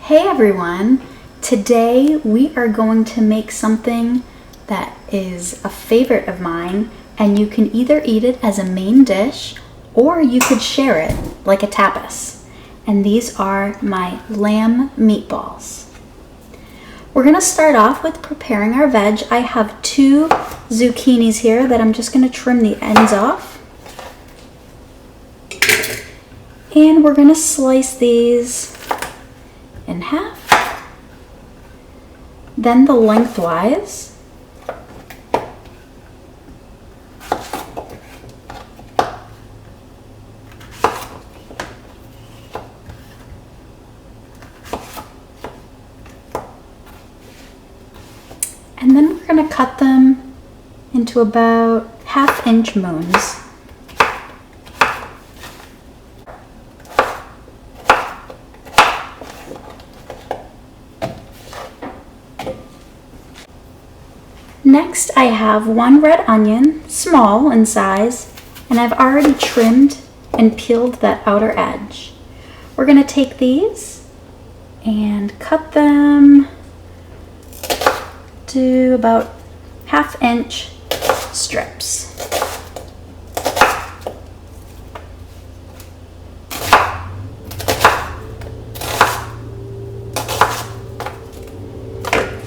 Hey everyone! Today we are going to make something that is a favorite of mine, and you can either eat it as a main dish or you could share it like a tapas. And these are my lamb meatballs. We're going to start off with preparing our veg. I have 2 zucchinis here that I'm just going to trim the ends off. And we're going to slice these in half, then the lengthwise, and then we're going to cut them into about 1/2-inch moons. Next, I have 1 red onion, small in size, and I've already trimmed and peeled that outer edge. We're going to take these and cut them to about 1/2-inch strips.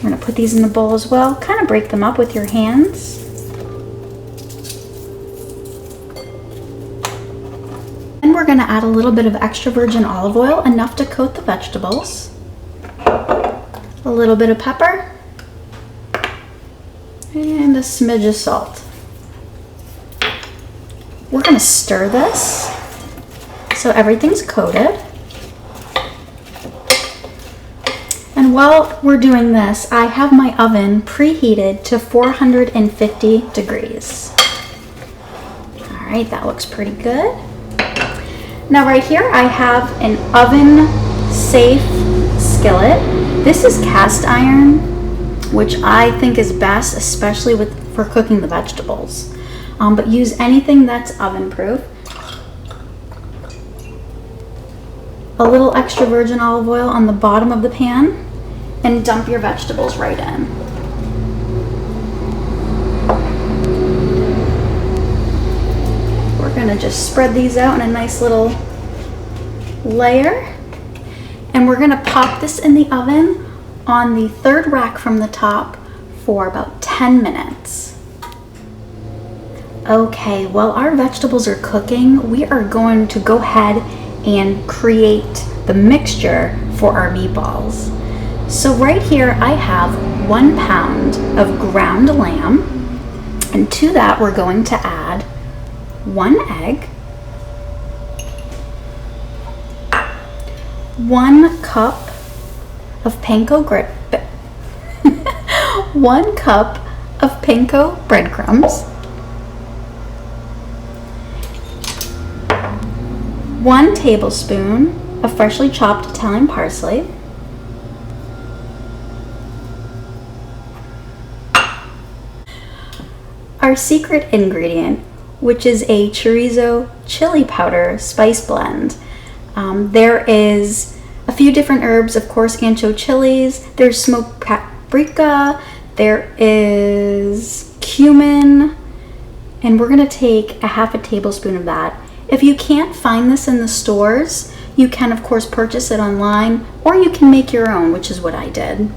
I'm going to put these in the bowl as well. Kind of break them up with your hands. And we're going to add a little bit of extra virgin olive oil, enough to coat the vegetables. A little bit of pepper. And a smidge of salt. We're going to stir this so everything's coated. And while we're doing this, I have my oven preheated to 450 degrees. All right, that looks pretty good. Now right here, I have an oven-safe skillet. This is cast iron, which I think is best, especially for cooking the vegetables. But use anything that's oven-proof. A little extra virgin olive oil on the bottom of the pan, and dump your vegetables right in. We're gonna just spread these out in a nice little layer, and we're gonna pop this in the oven on the 3rd rack from the top for about 10 minutes. Okay, while our vegetables are cooking, we are going to go ahead and create the mixture for our meatballs. So right here I have 1 pound of ground lamb, and to that we're going to add 1 egg, 1 cup of panko 1 cup of panko breadcrumbs, 1 tablespoon of freshly chopped Italian parsley, our secret ingredient, which is a chorizo chili powder spice blend. There is a few different herbs, of course, ancho chilies, there's smoked paprika, there is cumin, and we're going to take a 1/2 tablespoon of that. If you can't find this in the stores, you can, of course, purchase it online, or you can make your own, which is what I did.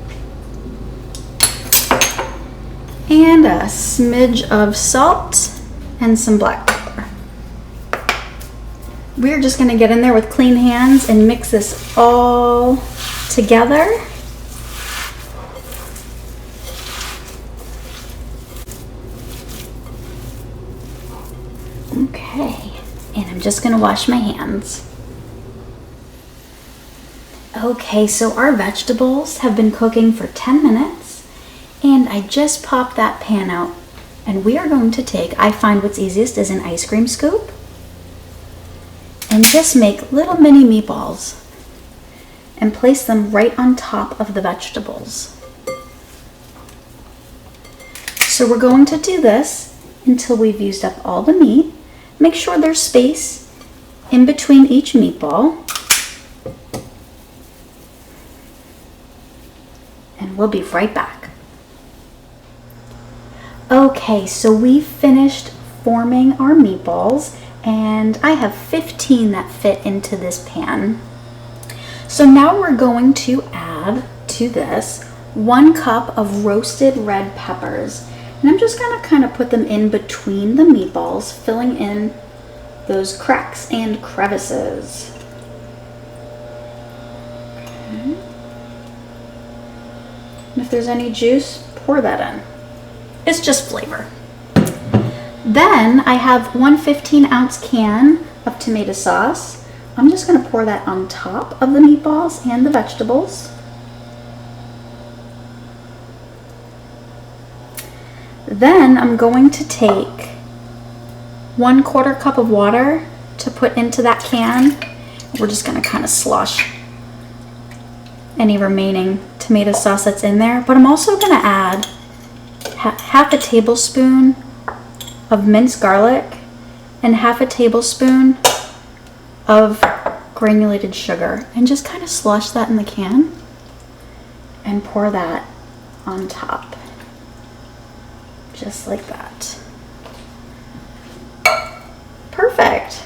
And a smidge of salt and some black pepper. We're just going to get in there with clean hands and mix this all together. Okay, and I'm just going to wash my hands. Okay, so our vegetables have been cooking for 10 minutes. And I just popped that pan out, and we are going to take, I find what's easiest is an ice cream scoop, and just make little mini meatballs and place them right on top of the vegetables. So we're going to do this until we've used up all the meat. Make sure there's space in between each meatball. and we'll be right back. Okay, so we finished forming our meatballs, and I have 15 that fit into this pan. So now we're going to add to this 1 cup of roasted red peppers. And I'm just gonna kind of put them in between the meatballs, filling in those cracks and crevices. Okay. And if there's any juice, pour that in. It's just flavor. Then I have 1 15-ounce can of tomato sauce. I'm just gonna pour that on top of the meatballs and the vegetables. Then I'm going to take 1/4 cup of water to put into that can. We're just gonna kind of slosh any remaining tomato sauce that's in there. But I'm also gonna add half a tablespoon of minced garlic and half a tablespoon of granulated sugar, and just kind of slosh that in the can and pour that on top. Just like that. Perfect.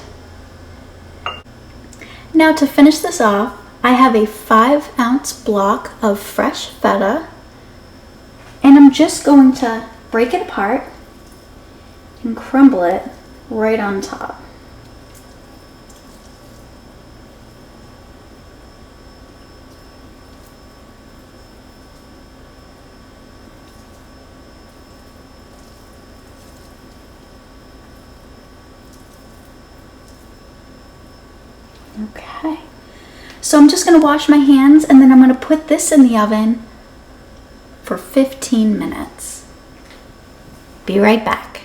Now to finish this off, I have a 5-ounce block of fresh feta, and I'm just going to break it apart and crumble it right on top. Okay, so I'm just going to wash my hands, and then I'm going to put this in the oven for 15 minutes. Be right back.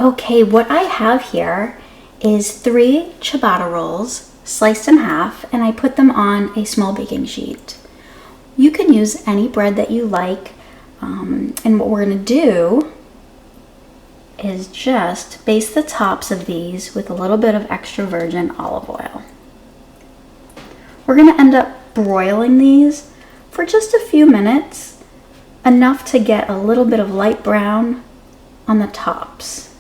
Okay, what I have here is 3 ciabatta rolls sliced in half, and I put them on a small baking sheet. You can use any bread that you like, and what we're going to do is just baste the tops of these with a little bit of extra virgin olive oil. We're going to end up broiling these for just a few minutes, enough to get a little bit of light brown on the tops.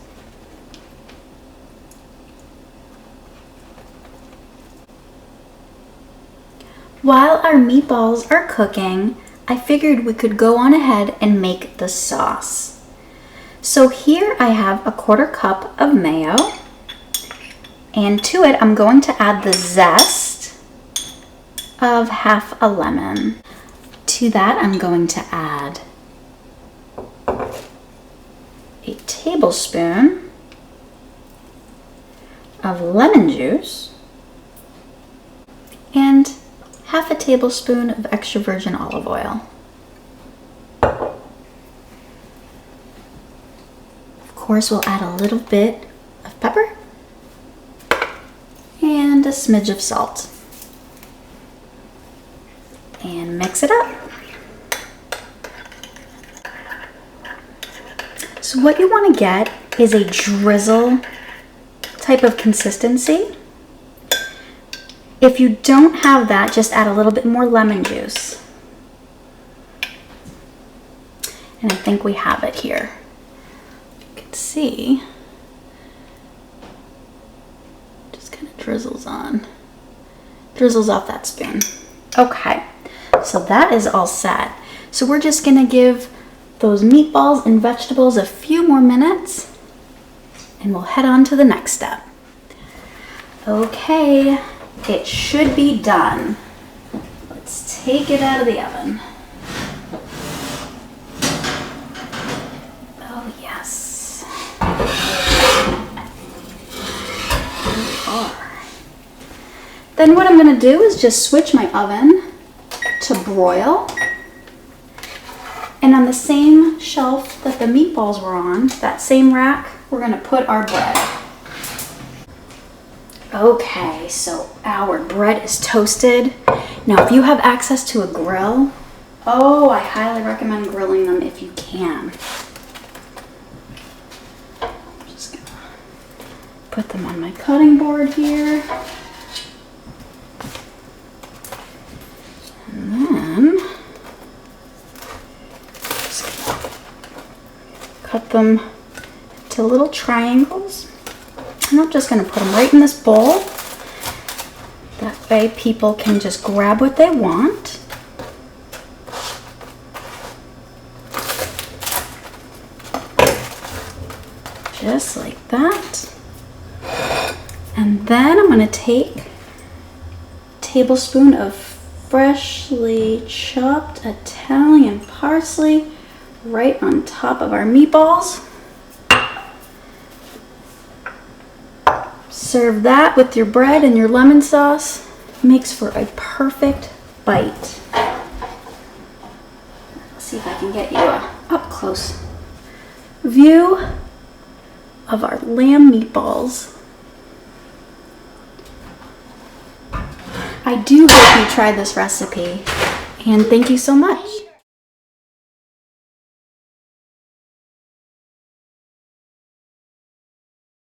While our meatballs are cooking, I figured we could go on ahead and make the sauce. So here I have a 1/4 cup of mayo, and to it I'm going to add the zest of half a lemon. To that I'm going to add a tablespoon of lemon juice and half a tablespoon of extra virgin olive oil. Of course, we'll add a little bit of pepper and a smidge of salt, and mix it up. So what you want to get is a drizzle type of consistency. If you don't have that, just add a little bit more lemon juice. And I think we have it here. See, just kind of drizzles off that spoon. Okay, so that is all set. So we're just gonna give those meatballs and vegetables a few more minutes, and we'll head on to the next step. Okay, it should be done. Let's take it out of the oven. Oh yes. Then what I'm going to do is just switch my oven to broil. And on the same shelf that the meatballs were on, that same rack, we're going to put our bread. Okay, so our bread is toasted. Now if you have access to a grill, oh, I highly recommend grilling them if you can. I'm just going to put them on my cutting board here. And then them to little triangles. And I'm just going to put them right in this bowl. That way people can just grab what they want. Just like that. And then I'm going to take a tablespoon of freshly chopped Italian parsley right on top of our meatballs. Serve that with your bread and your lemon sauce. Makes for a perfect bite. Let's see if I can get you a up close view of our lamb meatballs. I do hope you try this recipe, and thank you so much.